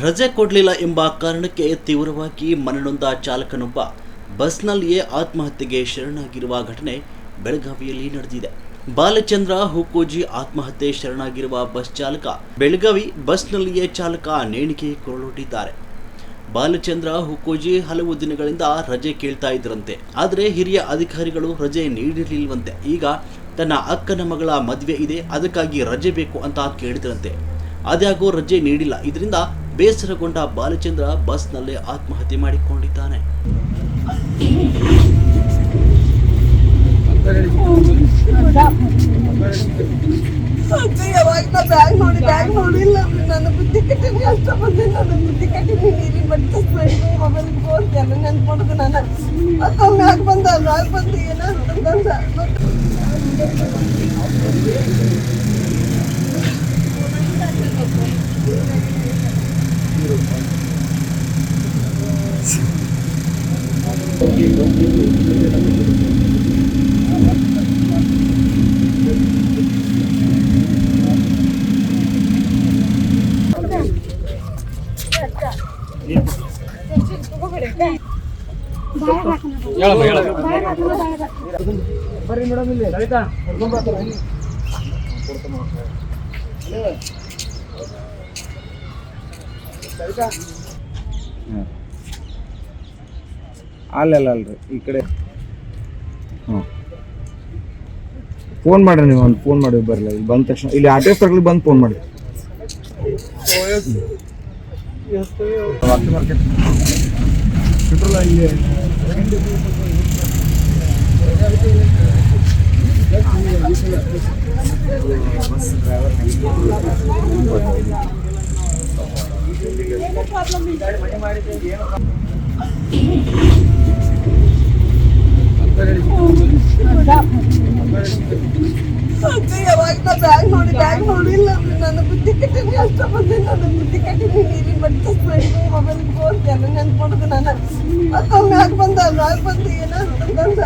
ರಜೆ ಕೊಡಲಿಲ್ಲ ಎಂಬ ಕಾರಣಕ್ಕೆ ತೀವ್ರವಾಗಿ ಮನನೊಂದ ಚಾಲಕನೊಬ್ಬ ಬಸ್ನಲ್ಲಿಯೇ ಆತ್ಮಹತ್ಯೆಗೆ ಶರಣಾಗಿರುವ ಘಟನೆ ಬೆಳಗಾವಿಯಲ್ಲಿ ನಡೆದಿದೆ. ಬಾಲಚಂದ್ರ ಹುಕ್ಕೋಜಿ ಆತ್ಮಹತ್ಯೆ ಶರಣಾಗಿರುವ ಬಸ್ ಚಾಲಕ ಬೆಳಗಾವಿ ಬಸ್ನಲ್ಲಿಯೇ ಚಾಲಕ ನೇಣಿಗೆ ಕೊರಳೊಡ್ಡಿದ್ದಾರೆ. ಬಾಲಚಂದ್ರ ಹುಕ್ಕೋಜಿ ಹಲವು ದಿನಗಳಿಂದ ರಜೆ ಕೇಳ್ತಾ ಇದ್ರಂತೆ. ಆದರೆ ಹಿರಿಯ ಅಧಿಕಾರಿಗಳು ರಜೆ ನೀಡಿರಲಿಲ್ವಂತೆ. ಈಗ ತನ್ನ ಅಕ್ಕನ ಮಗಳ ಮದುವೆ ಇದೆ, ಅದಕ್ಕಾಗಿ ರಜೆ ಬೇಕು ಅಂತ ಕೇಳಿದ್ರಂತೆ. ಆದ್ಯಾಗೋ ರಜೆ ನೀಡಿಲ್ಲ. ಇದರಿಂದ ಬೇಸರಗೊಂಡ ಬಾಲಚಂದ್ರ ಬಸ್ನಲ್ಲೇ ಆತ್ಮಹತ್ಯೆ ಮಾಡಿಕೊಂಡಿದ್ದಾನೆ. ಬ್ಯಾಗ್ ನೋಡಿಲ್ಲ ನನ್ನ ಬುದ್ಧಿ ಕಟ್ಟಿನಿ ಅಷ್ಟ ಬಂದೆ. ನನ್ನ ಬುದ್ಧಿ ಕಟ್ಟಿನಿ ನೀರಿನ ಬಟ್ಟೆ ಮೊಬೈಲ್ ಫೋನ್ ಎಲ್ಲ ನೆನ್ಕೊಡುದು. ನಾನು ಅಕ್ಕ ಮ್ಯಾಗ ಬಂದು ಏನಂತಂದ ಬರ್ರಿ ಮೇಡಮ್, ಇಲ್ಲಿ ಲಲಿತಾ ಅಲ್ಲಲ್ರಿ ಈ ಕಡೆ ಫೋನ್ ಮಾಡ್ರಿ. ನೀವು ಒಂದು ಫೋನ್ ಮಾಡಿ ಬರಲ್ಲ. ಇಲ್ಲಿ ಬಂದ ತಕ್ಷಣ ಇಲ್ಲಿ ಆಟೋ ಸರ್ಕಲ್ ಬಂದು ಫೋನ್ ಮಾಡಿ. ಮಾರ್ಕೆಟ್ ಬಸ್ ಡ್ರೈವರ್ ಬ್ಯಾಗ್ ನೋಡಿಲ್ಲ ನನ್ನ ಬುದ್ಧಿ ಕಟ್ಟಿನಿ ಅಷ್ಟ ಬಂದೆ. ನನ್ನ ಬುದ್ಧಿ ಕಟ್ಟಿನಿ ನೀರಿನ ಬಟ್ಟೆ ಮೊಬೈಲ್ ಫೋನ್ ಎಲ್ಲ ನೆನ್ಕೊಡುದು. ನಾನು ಅಕ್ಕ ಮ್ಯಾಗ ಬಂದು ಏನಂತಂದ